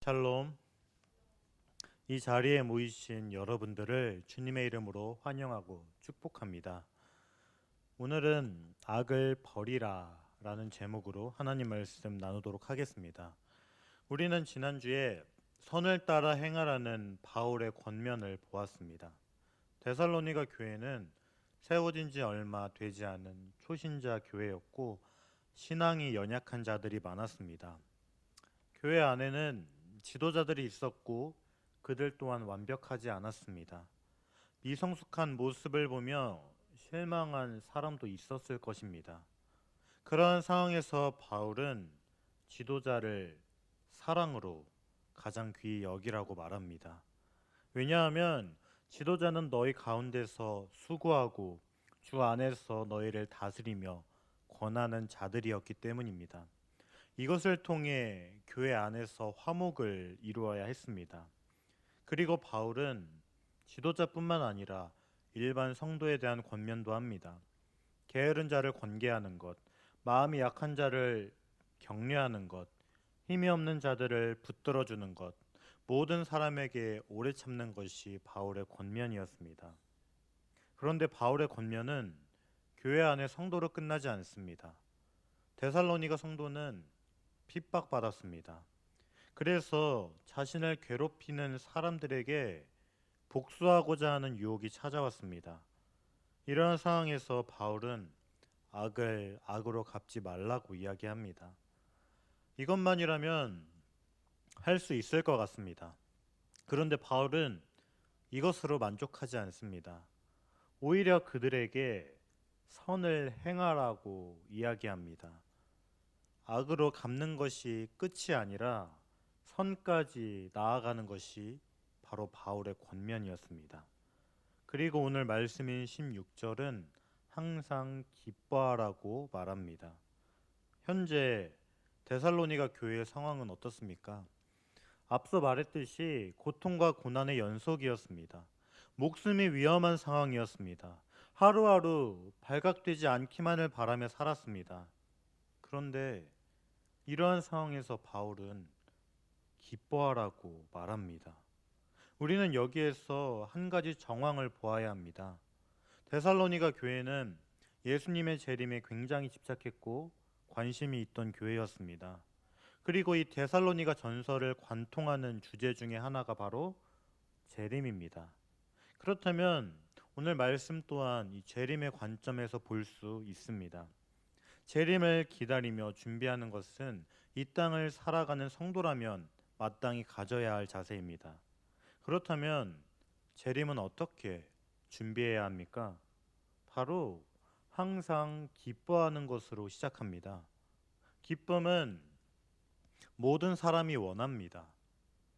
샬롬. 이 자리에 모이신 여러분들을 주님의 이름으로 환영하고 축복합니다. 오늘은 악을 버리라 라는 제목으로 하나님 말씀 나누도록 하겠습니다. 우리는 지난주에 선을 따라 행하라는 바울의 권면을 보았습니다. 데살로니가 교회는 세워진 지 얼마 되지 않은 초신자 교회였고 신앙이 연약한 자들이 많았습니다. 교회 안에는 지도자들이 있었고 그들 또한 완벽하지 않았습니다. 미성숙한 모습을 보며 실망한 사람도 있었을 것입니다. 그러한 상황에서 바울은 지도자를 사랑으로 가장 귀히 여기라고 말합니다. 왜냐하면 지도자는 너희 가운데서 수고하고 주 안에서 너희를 다스리며 권하는 자들이었기 때문입니다. 이것을 통해 교회 안에서 화목을 이루어야 했습니다. 그리고 바울은 지도자뿐만 아니라 일반 성도에 대한 권면도 합니다. 게으른 자를 권계하는 것, 마음이 약한 자를 격려하는 것, 힘이 없는 자들을 붙들어주는 것, 모든 사람에게 오래 참는 것이 바울의 권면이었습니다. 그런데 바울의 권면은 교회 안의 성도로 끝나지 않습니다. 데살로니가 성도는 핍박받았습니다. 그래서 자신을 괴롭히는 사람들에게 복수하고자 하는 유혹이 찾아왔습니다. 이러한 상황에서 바울은 악을 악으로 갚지 말라고 이야기합니다. 이것만이라면 할 수 있을 것 같습니다. 그런데 바울은 이것으로 만족하지 않습니다. 오히려 그들에게 선을 행하라고 이야기합니다. 악으로 갚는 것이 끝이 아니라 선까지 나아가는 것이 바로 바울의 권면이었습니다. 그리고 오늘 말씀인 16절은 항상 기뻐하라고 말합니다. 현재 데살로니가 교회의 상황은 어떻습니까? 앞서 말했듯이 고통과 고난의 연속이었습니다. 목숨이 위험한 상황이었습니다. 하루하루 발각되지 않기만을 바라며 살았습니다. 그런데 이러한 상황에서 바울은 기뻐하라고 말합니다. 우리는 여기에서 한 가지 정황을 보아야 합니다. 데살로니가 교회는 예수님의 재림에 굉장히 집착했고 관심이 있던 교회였습니다. 그리고 이 데살로니가 전설을 관통하는 주제 중에 하나가 바로 재림입니다. 그렇다면 오늘 말씀 또한 이 재림의 관점에서 볼 수 있습니다. 재림을 기다리며 준비하는 것은 이 땅을 살아가는 성도라면 마땅히 가져야 할 자세입니다. 그렇다면 재림은 어떻게 준비해야 합니까? 바로 항상 기뻐하는 것으로 시작합니다. 기쁨은 모든 사람이 원합니다.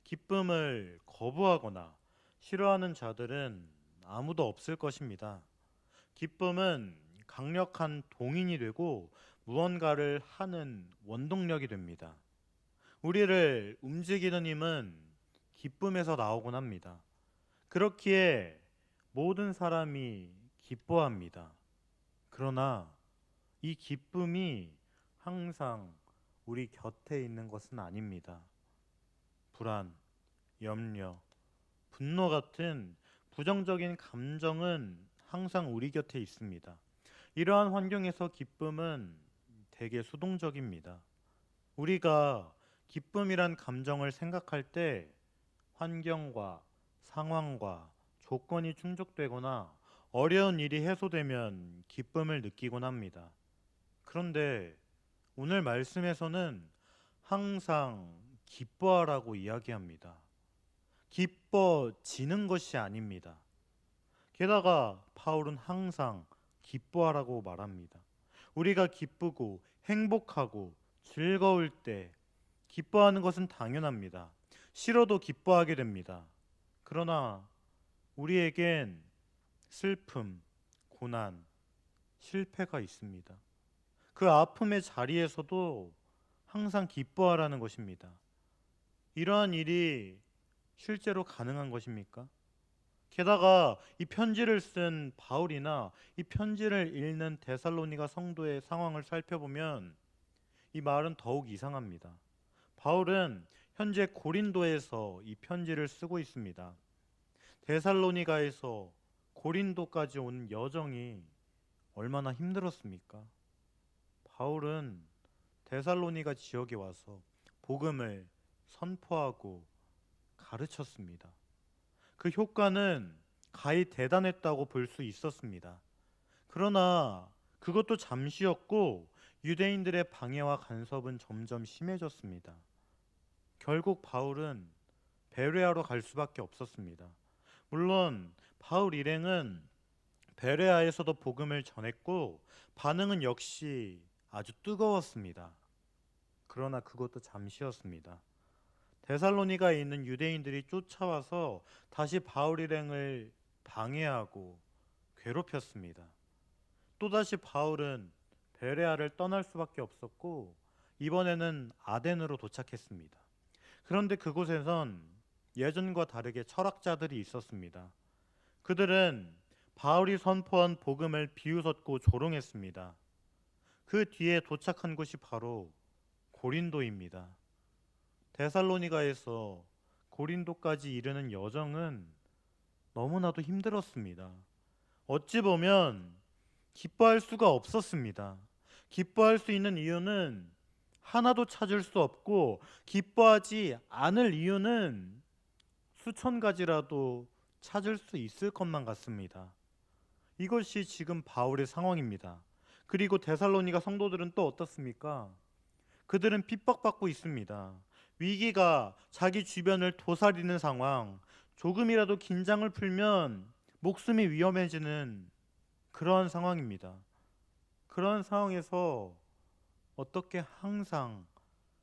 기쁨을 거부하거나 싫어하는 자들은 아무도 없을 것입니다. 기쁨은 강력한 동인이 되고 무언가를 하는 원동력이 됩니다. 우리를 움직이는 힘은 기쁨에서 나오곤 합니다. 그렇기에 모든 사람이 기뻐합니다. 그러나 이 기쁨이 항상 우리 곁에 있는 것은 아닙니다. 불안, 염려, 분노 같은 부정적인 감정은 항상 우리 곁에 있습니다. 이러한 환경에서 기쁨은 되게 수동적입니다. 우리가 기쁨이란 감정을 생각할 때 환경과 상황과 조건이 충족되거나 어려운 일이 해소되면 기쁨을 느끼곤 합니다. 그런데 오늘 말씀에서는 항상 기뻐하라고 이야기합니다. 기뻐지는 것이 아닙니다. 게다가 바울은 항상 기뻐하라고 말합니다. 우리가 기쁘고 행복하고 즐거울 때 기뻐하는 것은 당연합니다. 싫어도 기뻐하게 됩니다. 그러나 우리에겐 슬픔, 고난, 실패가 있습니다. 그 아픔의 자리에서도 항상 기뻐하라는 것입니다. 이러한 일이 실제로 가능한 것입니까? 게다가 이 편지를 쓴 바울이나 이 편지를 읽는 데살로니가 성도의 상황을 살펴보면 이 말은 더욱 이상합니다. 바울은 현재 고린도에서 이 편지를 쓰고 있습니다. 데살로니가에서 고린도까지 온 여정이 얼마나 힘들었습니까? 바울은 데살로니가 지역에 와서 복음을 선포하고 가르쳤습니다. 그 효과는 가히 대단했다고 볼 수 있었습니다. 그러나 그것도 잠시였고 유대인들의 방해와 간섭은 점점 심해졌습니다. 결국 바울은 베레아로 갈 수밖에 없었습니다. 물론 바울 일행은 베레아에서도 복음을 전했고 반응은 역시 아주 뜨거웠습니다. 그러나 그것도 잠시였습니다. 데살로니가에 있는 유대인들이 쫓아와서 다시 바울 일행을 방해하고 괴롭혔습니다. 또다시 바울은 베레아를 떠날 수밖에 없었고 이번에는 아덴으로 도착했습니다. 그런데 그곳에선 예전과 다르게 철학자들이 있었습니다. 그들은 바울이 선포한 복음을 비웃었고 조롱했습니다. 그 뒤에 도착한 곳이 바로 고린도입니다. 데살로니가에서 고린도까지 이르는 여정은 너무나도 힘들었습니다. 어찌 보면 기뻐할 수가 없었습니다. 기뻐할 수 있는 이유는 하나도 찾을 수 없고 기뻐하지 않을 이유는 수천 가지라도 찾을 수 있을 것만 같습니다. 이것이 지금 바울의 상황입니다. 그리고 데살로니가 성도들은 또 어떻습니까? 그들은 핍박받고 있습니다. 위기가 자기 주변을 도사리는 상황, 조금이라도 긴장을 풀면 목숨이 위험해지는 그러한 상황입니다. 그런 상황에서 어떻게 항상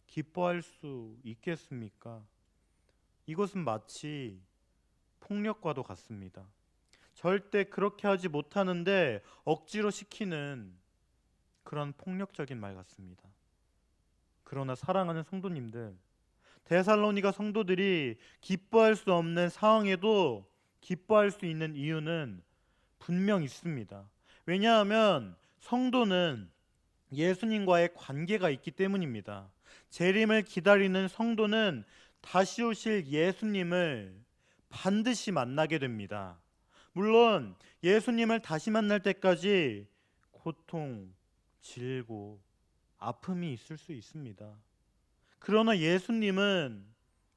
기뻐할 수 있겠습니까? 이것은 마치 폭력과도 같습니다. 절대 그렇게 하지 못하는데 억지로 시키는 그런 폭력적인 말 같습니다. 그러나 사랑하는 성도님들, 데살로니가 성도들이 기뻐할 수 없는 상황에도 기뻐할 수 있는 이유는 분명 있습니다. 왜냐하면 성도는 예수님과의 관계가 있기 때문입니다. 재림을 기다리는 성도는 다시 오실 예수님을 반드시 만나게 됩니다. 물론 예수님을 다시 만날 때까지 고통, 질고, 아픔이 있을 수 있습니다. 그러나 예수님은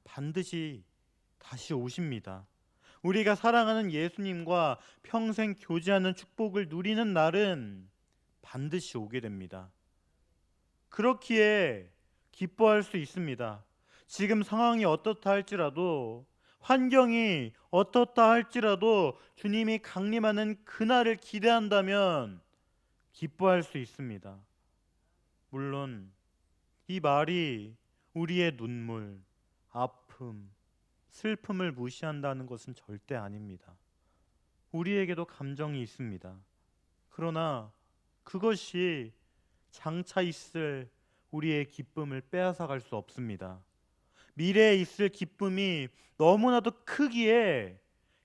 반드시 다시 오십니다. 우리가 사랑하는 예수님과 평생 교제하는 축복을 누리는 날은 반드시 오게 됩니다. 그렇기에 기뻐할 수 있습니다. 지금 상황이 어떻다 할지라도, 환경이 어떻다 할지라도 주님이 강림하는 그날을 기대한다면 기뻐할 수 있습니다. 물론 이 말이 우리의 눈물, 아픔, 슬픔을 무시한다는 것은 절대 아닙니다. 우리에게도 감정이 있습니다. 그러나 그것이 장차 있을 우리의 기쁨을 빼앗아 갈 수 없습니다. 미래에 있을 기쁨이 너무나도 크기에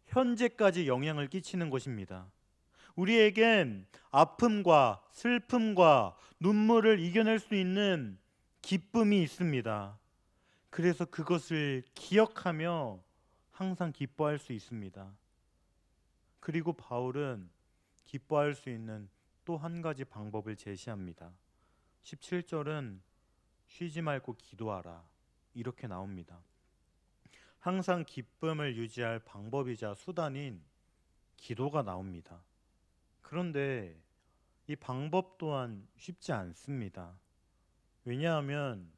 현재까지 영향을 끼치는 것입니다. 우리에겐 아픔과 슬픔과 눈물을 이겨낼 수 있는 기쁨이 있습니다. 그래서 그것을 기억하며 항상 기뻐할 수 있습니다. 그리고 바울은 기뻐할 수 있는 또 한 가지 방법을 제시합니다. 17절은 쉬지 말고 기도하라 이렇게 나옵니다. 항상 기쁨을 유지할 방법이자 수단인 기도가 나옵니다. 그런데 이 방법 또한 쉽지 않습니다. 왜냐하면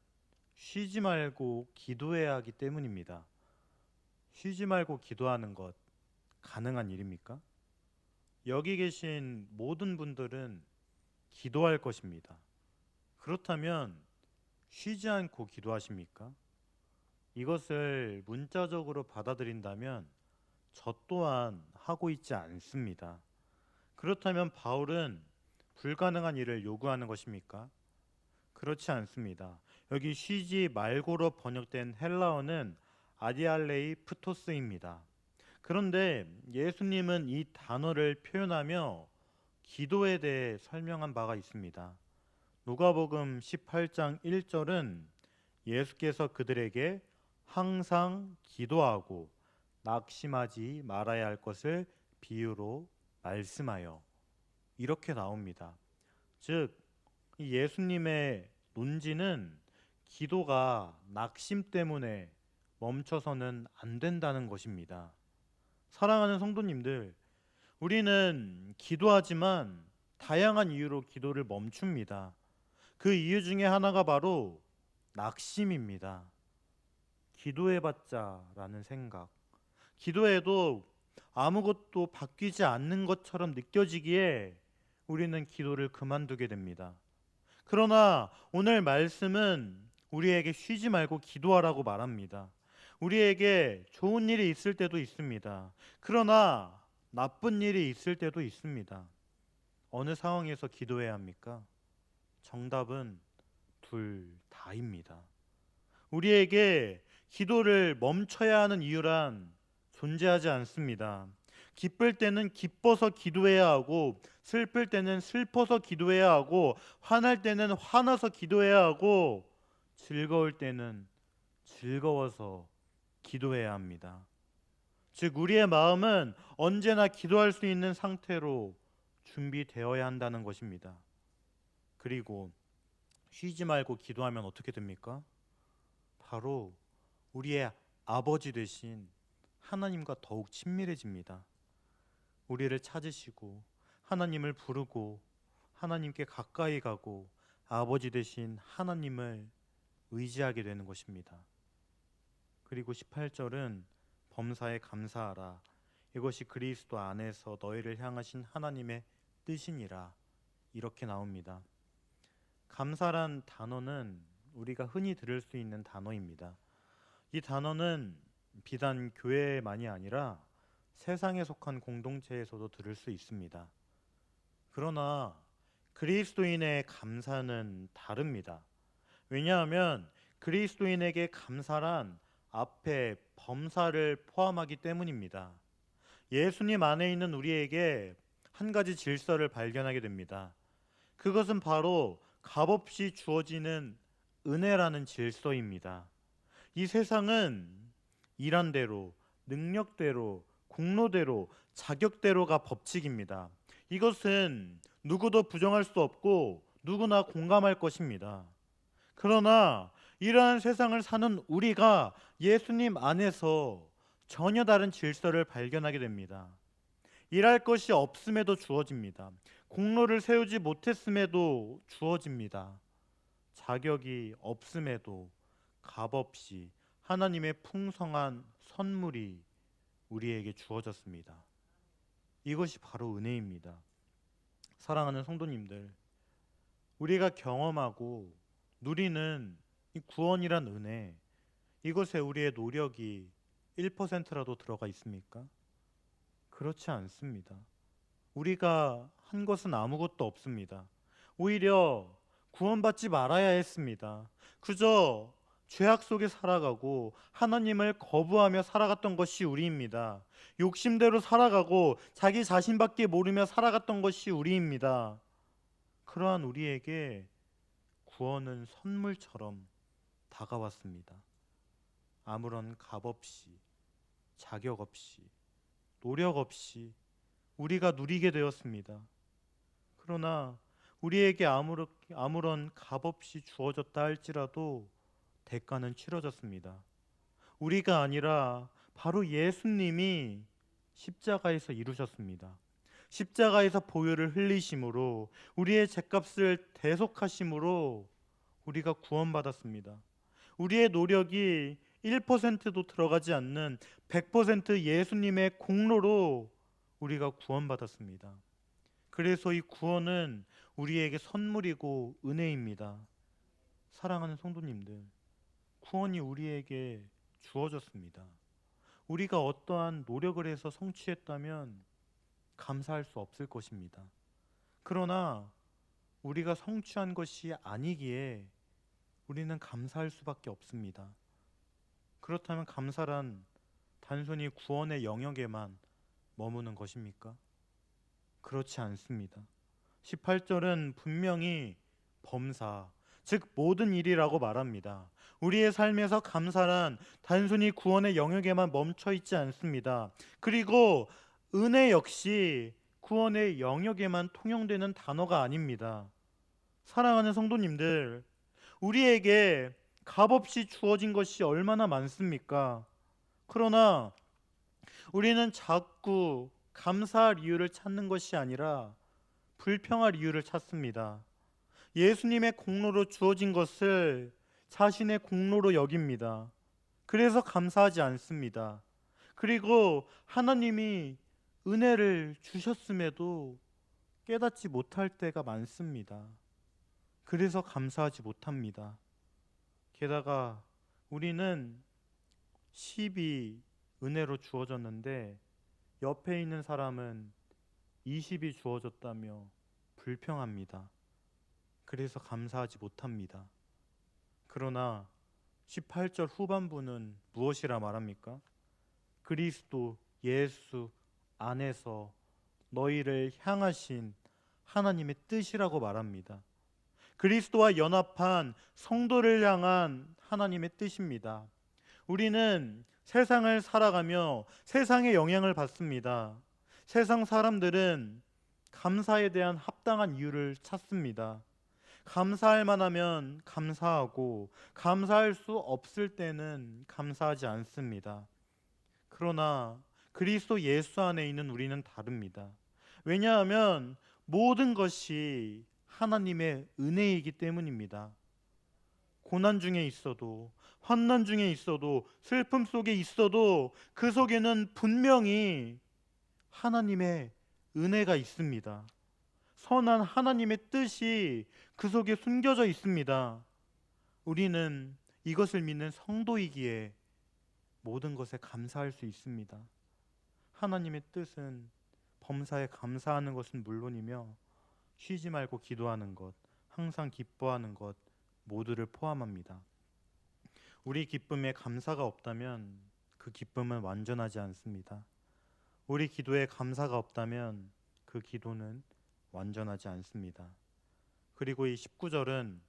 쉬지 말고 기도해야 하기 때문입니다. 쉬지 말고 기도하는 것 가능한 일입니까? 여기 계신 모든 분들은 기도할 것입니다. 그렇다면 쉬지 않고 기도하십니까? 이것을 문자적으로 받아들인다면 저 또한 하고 있지 않습니다. 그렇다면 바울은 불가능한 일을 요구하는 것입니까? 그렇지 않습니다. 여기 쉬지 말고로 번역된 헬라어는 아디알레이 프토스입니다. 그런데 예수님은 이 단어를 표현하며 기도에 대해 설명한 바가 있습니다. 누가복음 18장 1절은 예수께서 그들에게 항상 기도하고 낙심하지 말아야 할 것을 비유로 말씀하여, 이렇게 나옵니다. 즉, 이 예수님의 논지는 기도가 낙심 때문에 멈춰서는 안 된다는 것입니다. 사랑하는 성도님들, 우리는 기도하지만 다양한 이유로 기도를 멈춥니다. 그 이유 중에 하나가 바로 낙심입니다. 기도해봤자라는 생각. 기도해도 아무것도 바뀌지 않는 것처럼 느껴지기에 우리는 기도를 그만두게 됩니다. 그러나 오늘 말씀은 우리에게 쉬지 말고 기도하라고 말합니다. 우리에게 좋은 일이 있을 때도 있습니다. 그러나 나쁜 일이 있을 때도 있습니다. 어느 상황에서 기도해야 합니까? 정답은 둘 다입니다. 우리에게 기도를 멈춰야 하는 이유란 존재하지 않습니다. 기쁠 때는 기뻐서 기도해야 하고, 슬플 때는 슬퍼서 기도해야 하고, 화날 때는 화나서 기도해야 하고, 즐거울 때는 즐거워서 기도해야 합니다. 즉, 우리의 마음은 언제나 기도할 수 있는 상태로 준비되어야 한다는 것입니다. 그리고 쉬지 말고 기도하면 어떻게 됩니까? 바로 우리의 아버지 되신 하나님과 더욱 친밀해집니다. 우리를 찾으시고 하나님을 부르고 하나님께 가까이 가고 아버지 되신 하나님을 의지하게 되는 것입니다. 그리고 18절은 범사에 감사하라. 이것이 그리스도 안에서 너희를 향하신 하나님의 뜻이니라. 이렇게 나옵니다. 감사란 단어는 우리가 흔히 들을 수 있는 단어입니다. 이 단어는 비단 교회만이 아니라 세상에 속한 공동체에서도 들을 수 있습니다. 그러나 그리스도인의 감사는 다릅니다. 왜냐하면 그리스도인에게 감사란 앞에 범사를 포함하기 때문입니다. 예수님 안에 있는 우리에게 한 가지 질서를 발견하게 됩니다. 그것은 바로 값없이 주어지는 은혜라는 질서입니다. 이 세상은 일한 대로, 능력대로, 공로대로, 자격대로가 법칙입니다. 이것은 누구도 부정할 수 없고 누구나 공감할 것입니다. 그러나 이러한 세상을 사는 우리가 예수님 안에서 전혀 다른 질서를 발견하게 됩니다. 일할 것이 없음에도 주어집니다. 공로를 세우지 못했음에도 주어집니다. 자격이 없음에도 값없이 하나님의 풍성한 선물이 우리에게 주어졌습니다. 이것이 바로 은혜입니다. 사랑하는 성도님들, 우리가 경험하고 누리는 이 구원이란 은혜, 이것에 우리의 노력이 1%라도 들어가 있습니까? 그렇지 않습니다. 우리가 한 것은 아무것도 없습니다. 오히려 구원받지 말아야 했습니다. 그저 죄악 속에 살아가고 하나님을 거부하며 살아갔던 것이 우리입니다. 욕심대로 살아가고 자기 자신밖에 모르며 살아갔던 것이 우리입니다. 그러한 우리에게 구원은 선물처럼 다가왔습니다. 아무런 값 없이, 자격 없이, 노력 없이 우리가 누리게 되었습니다. 그러나 우리에게 아무런 값 없이 주어졌다 할지라도 대가는 치러졌습니다. 우리가 아니라 바로 예수님이 십자가에서 이루셨습니다. 십자가에서 보혈을 흘리심으로 우리의 죗값을 대속하심으로 우리가 구원받았습니다. 우리의 노력이 1%도 들어가지 않는 100% 예수님의 공로로 우리가 구원받았습니다. 그래서 이 구원은 우리에게 선물이고 은혜입니다. 사랑하는 성도님들, 구원이 우리에게 주어졌습니다. 우리가 어떠한 노력을 해서 성취했다면 감사할 수 없을 것입니다. 그러나 우리가 성취한 것이 아니기에 우리는 감사할 수밖에 없습니다. 그렇다면 감사란 단순히 구원의 영역에만 머무는 것입니까? 그렇지 않습니다. 18절은 분명히 범사, 즉 모든 일이라고 말합니다. 우리의 삶에서 감사란 단순히 구원의 영역에만 멈춰 있지 않습니다. 그리고 은혜 역시 구원의 영역에만 통용되는 단어가 아닙니다. 사랑하는 성도님들, 우리에게 값없이 주어진 것이 얼마나 많습니까? 그러나 우리는 자꾸 감사할 이유를 찾는 것이 아니라 불평할 이유를 찾습니다. 예수님의 공로로 주어진 것을 자신의 공로로 여깁니다. 그래서 감사하지 않습니다. 그리고 하나님이 은혜를 주셨음에도 깨닫지 못할 때가 많습니다. 그래서 감사하지 못합니다. 게다가 우리는 10이 은혜로 주어졌는데 옆에 있는 사람은 20이 주어졌다며 불평합니다. 그래서 감사하지 못합니다. 그러나 18절 후반부는 무엇이라 말합니까? 그리스도 예수 안에서 너희를 향하신 하나님의 뜻이라고 말합니다. 그리스도와 연합한 성도를 향한 하나님의 뜻입니다. 우리는 세상을 살아가며 세상의 영향을 받습니다. 세상 사람들은 감사에 대한 합당한 이유를 찾습니다. 감사할 만하면 감사하고 감사할 수 없을 때는 감사하지 않습니다. 그러나 그리스도 예수 안에 있는 우리는 다릅니다. 왜냐하면 모든 것이 하나님의 은혜이기 때문입니다. 고난 중에 있어도, 환난 중에 있어도, 슬픔 속에 있어도 그 속에는 분명히 하나님의 은혜가 있습니다. 선한 하나님의 뜻이 그 속에 숨겨져 있습니다. 우리는 이것을 믿는 성도이기에 모든 것에 감사할 수 있습니다. 하나님의 뜻은 범사에 감사하는 것은 물론이며 쉬지 말고 기도하는 것, 항상 기뻐하는 것 모두를 포함합니다. 우리 기쁨에 감사가 없다면 그 기쁨은 완전하지 않습니다. 우리 기도에 감사가 없다면 그 기도는 완전하지 않습니다. 그리고 이 19절은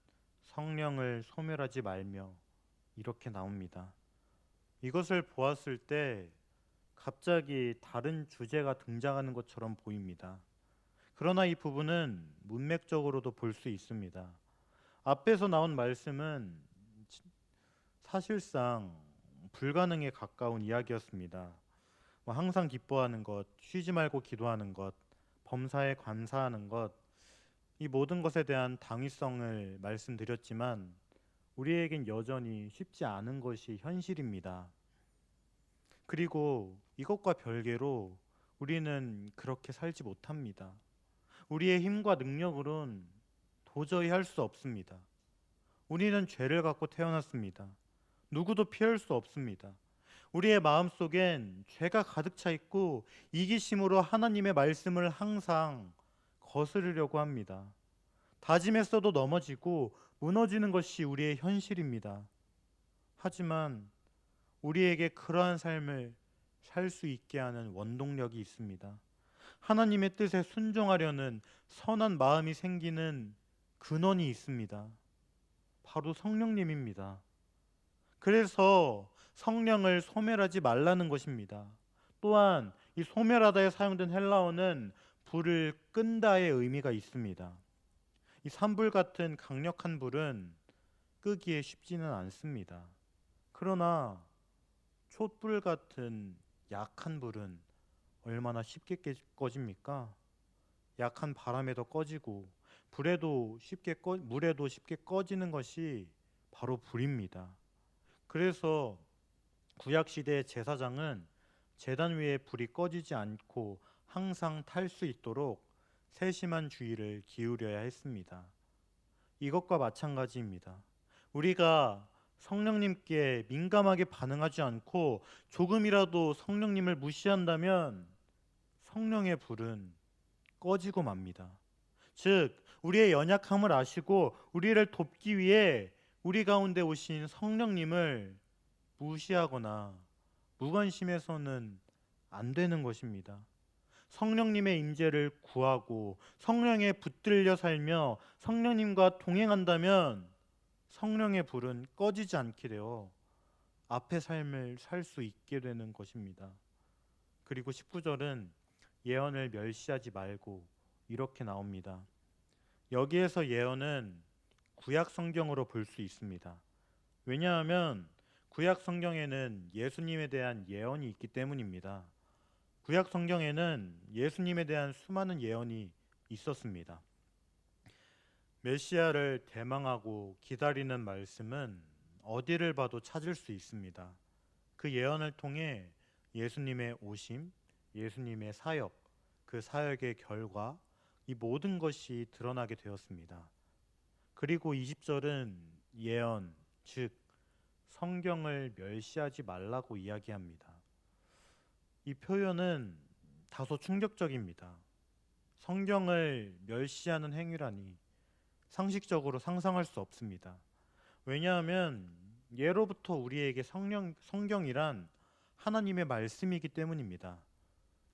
성령을 소멸하지 말며 이렇게 나옵니다. 이것을 보았을 때 갑자기 다른 주제가 등장하는 것처럼 보입니다. 그러나 이 부분은 문맥적으로도 볼 수 있습니다. 앞에서 나온 말씀은 사실상 불가능에 가까운 이야기였습니다. 항상 기뻐하는 것, 쉬지 말고 기도하는 것, 범사에 감사하는 것, 이 모든 것에 대한 당위성을 말씀드렸지만 우리에겐 여전히 쉽지 않은 것이 현실입니다. 그리고 이것과 별개로 우리는 그렇게 살지 못합니다. 우리의 힘과 능력으론 도저히 할 수 없습니다. 우리는 죄를 갖고 태어났습니다. 누구도 피할 수 없습니다. 우리의 마음속엔 죄가 가득 차 있고 이기심으로 하나님의 말씀을 항상 거스르려고 합니다. 다짐했어도 넘어지고 무너지는 것이 우리의 현실입니다. 하지만 우리에게 그러한 삶을 살 수 있게 하는 원동력이 있습니다. 하나님의 뜻에 순종하려는 선한 마음이 생기는 근원이 있습니다. 바로 성령님입니다. 그래서 성령을 소멸하지 말라는 것입니다. 또한 이 소멸하다에 사용된 헬라어는 불을 끈다의 의미가 있습니다. 이 산불 같은 강력한 불은 끄기에 쉽지는 않습니다. 그러나 촛불 같은 약한 불은 얼마나 쉽게 꺼집니까? 약한 바람에도 꺼지고 물에도 쉽게 꺼지는 것이 바로 불입니다. 그래서 구약시대의 제사장은 제단 위에 불이 꺼지지 않고 항상 탈 수 있도록 세심한 주의를 기울여야 했습니다. 이것과 마찬가지입니다. 우리가 성령님께 민감하게 반응하지 않고 조금이라도 성령님을 무시한다면 성령의 불은 꺼지고 맙니다. 즉, 우리의 연약함을 아시고 우리를 돕기 위해 우리 가운데 오신 성령님을 무시하거나 무관심해서는 안 되는 것입니다. 성령님의 임재를 구하고 성령에 붙들려 살며 성령님과 동행한다면 성령의 불은 꺼지지 않게 되어 앞의 삶을 살 수 있게 되는 것입니다. 그리고 19절은 예언을 멸시하지 말고 이렇게 나옵니다. 여기에서 예언은 구약 성경으로 볼 수 있습니다. 왜냐하면 구약 성경에는 예수님에 대한 예언이 있기 때문입니다. 구약 성경에는 예수님에 대한 수많은 예언이 있었습니다. 메시아를 대망하고 기다리는 말씀은 어디를 봐도 찾을 수 있습니다. 그 예언을 통해 예수님의 오심, 예수님의 사역, 그 사역의 결과, 이 모든 것이 드러나게 되었습니다. 그리고 20절은 예언, 즉 성경을 멸시하지 말라고 이야기합니다. 이 표현은 다소 충격적입니다. 성경을 멸시하는 행위라니 상식적으로 상상할 수 없습니다. 왜냐하면 예로부터 우리에게 성경이란 하나님의 말씀이기 때문입니다.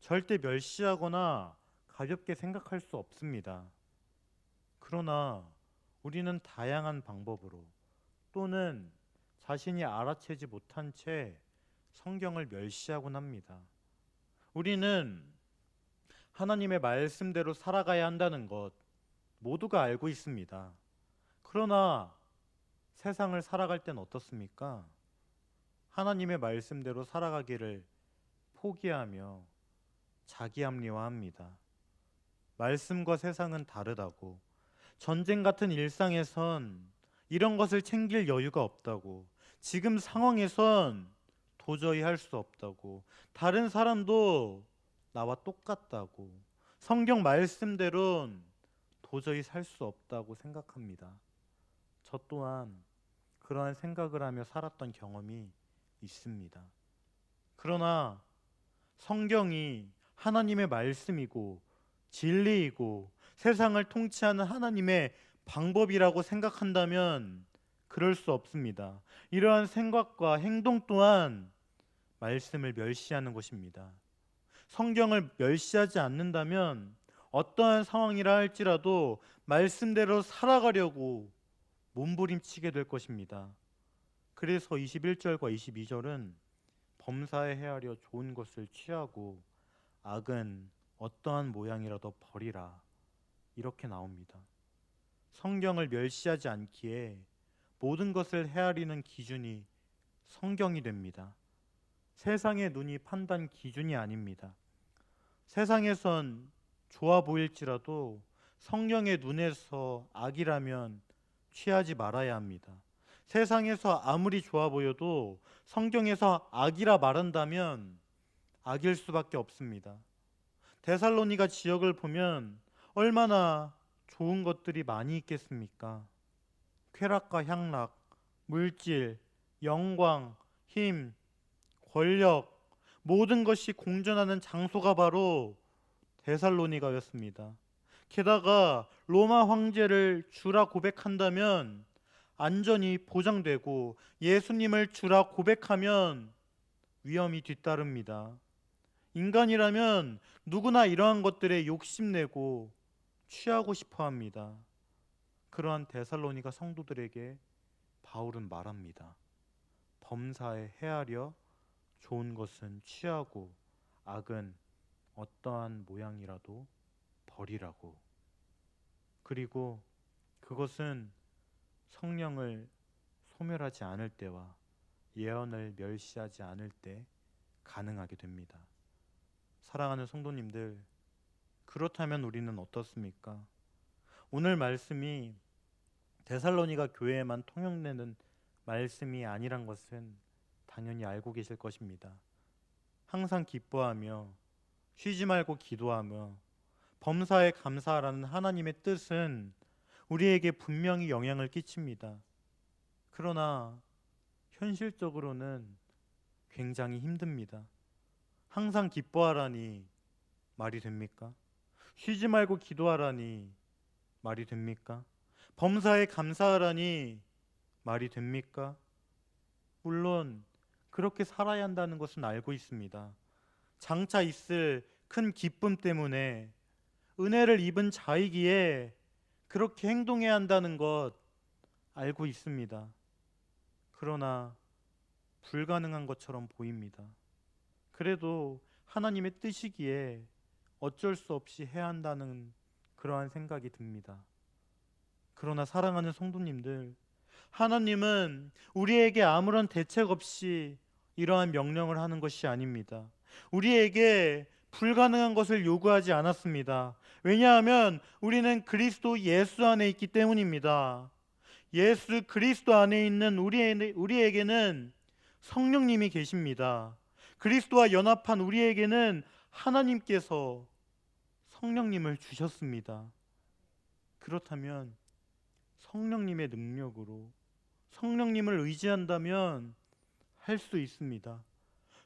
절대 멸시하거나 가볍게 생각할 수 없습니다. 그러나 우리는 다양한 방법으로 또는 자신이 알아채지 못한 채 성경을 멸시하곤 합니다. 우리는 하나님의 말씀대로 살아가야 한다는 것 모두가 알고 있습니다. 그러나 세상을 살아갈 땐 어떻습니까? 하나님의 말씀대로 살아가기를 포기하며 자기 합리화합니다. 말씀과 세상은 다르다고, 전쟁 같은 일상에선 이런 것을 챙길 여유가 없다고, 지금 상황에선 도저히 할 수 없다고, 다른 사람도 나와 똑같다고, 성경 말씀대로는 도저히 살 수 없다고 생각합니다. 저 또한 그러한 생각을 하며 살았던 경험이 있습니다. 그러나 성경이 하나님의 말씀이고 진리이고 세상을 통치하는 하나님의 방법이라고 생각한다면 그럴 수 없습니다. 이러한 생각과 행동 또한 말씀을 멸시하는 것입니다. 성경을 멸시하지 않는다면 어떠한 상황이라 할지라도 말씀대로 살아가려고 몸부림치게 될 것입니다. 그래서 21절과 22절은 범사에 헤아려 좋은 것을 취하고 악은 어떠한 모양이라도 버리라, 이렇게 나옵니다. 성경을 멸시하지 않기에 모든 것을 헤아리는 기준이 성경이 됩니다. 세상의 눈이 판단 기준이 아닙니다. 세상에선 좋아 보일지라도 성령의 눈에서 악이라면 취하지 말아야 합니다. 세상에서 아무리 좋아 보여도 성경에서 악이라 말한다면 악일 수밖에 없습니다. 데살로니가 지역을 보면 얼마나 좋은 것들이 많이 있겠습니까? 쾌락과 향락, 물질, 영광, 힘, 권력, 모든 것이 공존하는 장소가 바로 데살로니가였습니다. 게다가 로마 황제를 주라 고백한다면 안전이 보장되고 예수님을 주라 고백하면 위험이 뒤따릅니다. 인간이라면 누구나 이러한 것들에 욕심내고 취하고 싶어 합니다. 그러한 데살로니가 성도들에게 바울은 말합니다. 범사에 헤아려 좋은 것은 취하고 악은 어떠한 모양이라도 버리라고. 그리고 그것은 성령을 소멸하지 않을 때와 예언을 멸시하지 않을 때 가능하게 됩니다. 사랑하는 성도님들, 그렇다면 우리는 어떻습니까? 오늘 말씀이 데살로니가 교회에만 통용되는 말씀이 아니란 것은 당연히 알고 계실 것입니다. 항상 기뻐하며 쉬지 말고 기도하며 범사에 감사하라는 하나님의 뜻은 우리에게 분명히 영향을 끼칩니다. 그러나 현실적으로는 굉장히 힘듭니다. 항상 기뻐하라니 말이 됩니까? 쉬지 말고 기도하라니 말이 됩니까? 범사에 감사하라니 말이 됩니까? 물론 그렇게 살아야 한다는 것은 알고 있습니다. 장차 있을 큰 기쁨 때문에 은혜를 입은 자이기에 그렇게 행동해야 한다는 것 알고 있습니다. 그러나 불가능한 것처럼 보입니다. 그래도 하나님의 뜻이기에 어쩔 수 없이 해야 한다는 그러한 생각이 듭니다. 그러나 사랑하는 성도님들, 하나님은 우리에게 아무런 대책 없이 이러한 명령을 하는 것이 아닙니다. 우리에게 불가능한 것을 요구하지 않았습니다. 왜냐하면 우리는 그리스도 예수 안에 있기 때문입니다. 예수 그리스도 안에 있는 우리에게는 성령님이 계십니다. 그리스도와 연합한 우리에게는 하나님께서 성령님을 주셨습니다. 그렇다면 성령님의 능력으로 성령님을 의지한다면 할 수 있습니다.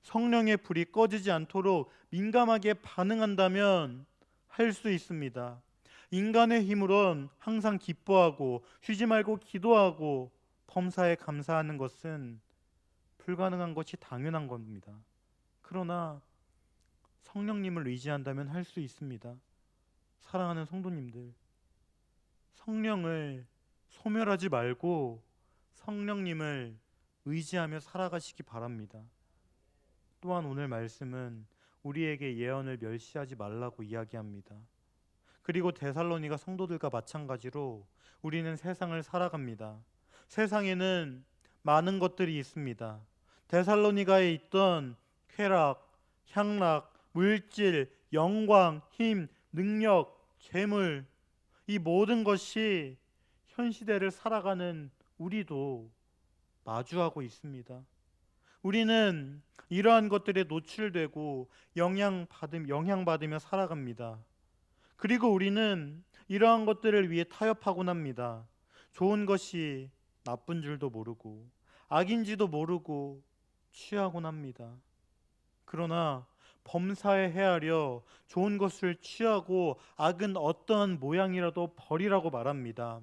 성령의 불이 꺼지지 않도록 민감하게 반응한다면 할 수 있습니다. 인간의 힘으론 항상 기뻐하고 쉬지 말고 기도하고 범사에 감사하는 것은 불가능한 것이 당연한 겁니다. 그러나 성령님을 의지한다면 할 수 있습니다. 사랑하는 성도님들, 성령을 소멸하지 말고 성령님을 의지하며 살아가시기 바랍니다. 또한 오늘 말씀은 우리에게 예언을 멸시하지 말라고 이야기합니다. 그리고 데살로니가 성도들과 마찬가지로 우리는 세상을 살아갑니다. 세상에는 많은 것들이 있습니다. 데살로니가에 있던 쾌락, 향락, 물질, 영광, 힘, 능력, 재물, 이 모든 것이 현 시대를 살아가는 우리도 마주하고 있습니다. 우리는 이러한 것들에 노출되고 영향받으며 살아갑니다. 그리고 우리는 이러한 것들을 위해 타협하곤 합니다. 좋은 것이 나쁜 줄도 모르고 악인지도 모르고 취하곤 합니다. 그러나 범사에 헤아려 좋은 것을 취하고 악은 어떠한 모양이라도 버리라고 말합니다.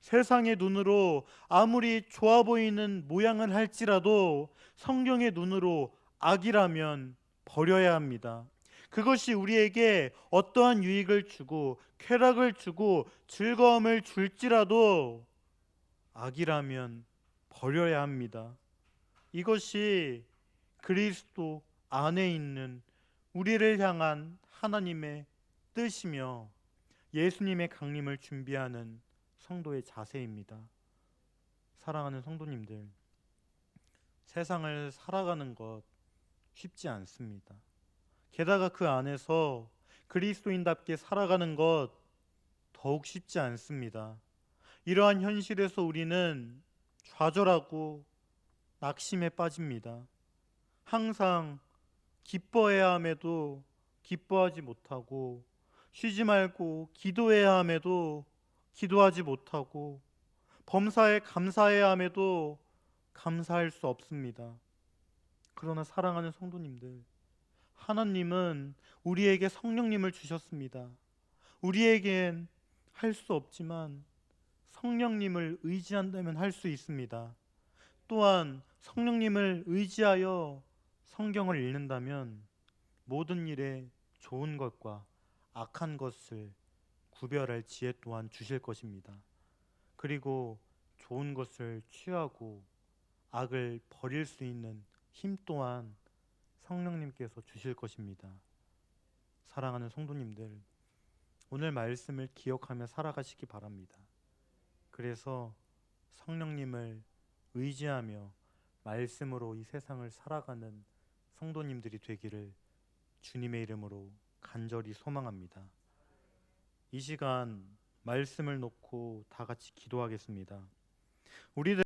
세상의 눈으로 아무리 좋아 보이는 모양을 할지라도 성경의 눈으로 악이라면 버려야 합니다. 그것이 우리에게 어떠한 유익을 주고 쾌락을 주고 즐거움을 줄지라도 악이라면 버려야 합니다. 이것이 그리스도 안에 있는 우리를 향한 하나님의 뜻이며 예수님의 강림을 준비하는 성도의 자세입니다. 사랑하는 성도님들, 세상을 살아가는 것 쉽지 않습니다. 게다가 그 안에서 그리스도인답게 살아가는 것 더욱 쉽지 않습니다. 이러한 현실에서 우리는 좌절하고 낙심에 빠집니다. 항상 기뻐해야 함에도 기뻐하지 못하고 쉬지 말고 기도해야 함에도 기도하지 못하고 범사에 감사해야 함에도 감사할 수 없습니다. 그러나 사랑하는 성도님들, 하나님은 우리에게 성령님을 주셨습니다. 우리에겐 할 수 없지만 성령님을 의지한다면 할 수 있습니다. 또한 성령님을 의지하여 성경을 읽는다면 모든 일에 좋은 것과 악한 것을 구별할 지혜 또한 주실 것입니다. 그리고 좋은 것을 취하고 악을 버릴 수 있는 힘 또한 성령님께서 주실 것입니다. 사랑하는 성도님들, 오늘 말씀을 기억하며 살아가시기 바랍니다. 그래서 성령님을 의지하며 말씀으로 이 세상을 살아가는 성도님들이 되기를 주님의 이름으로 간절히 소망합니다. 이 시간 말씀을 놓고 다 같이 기도하겠습니다. 우리들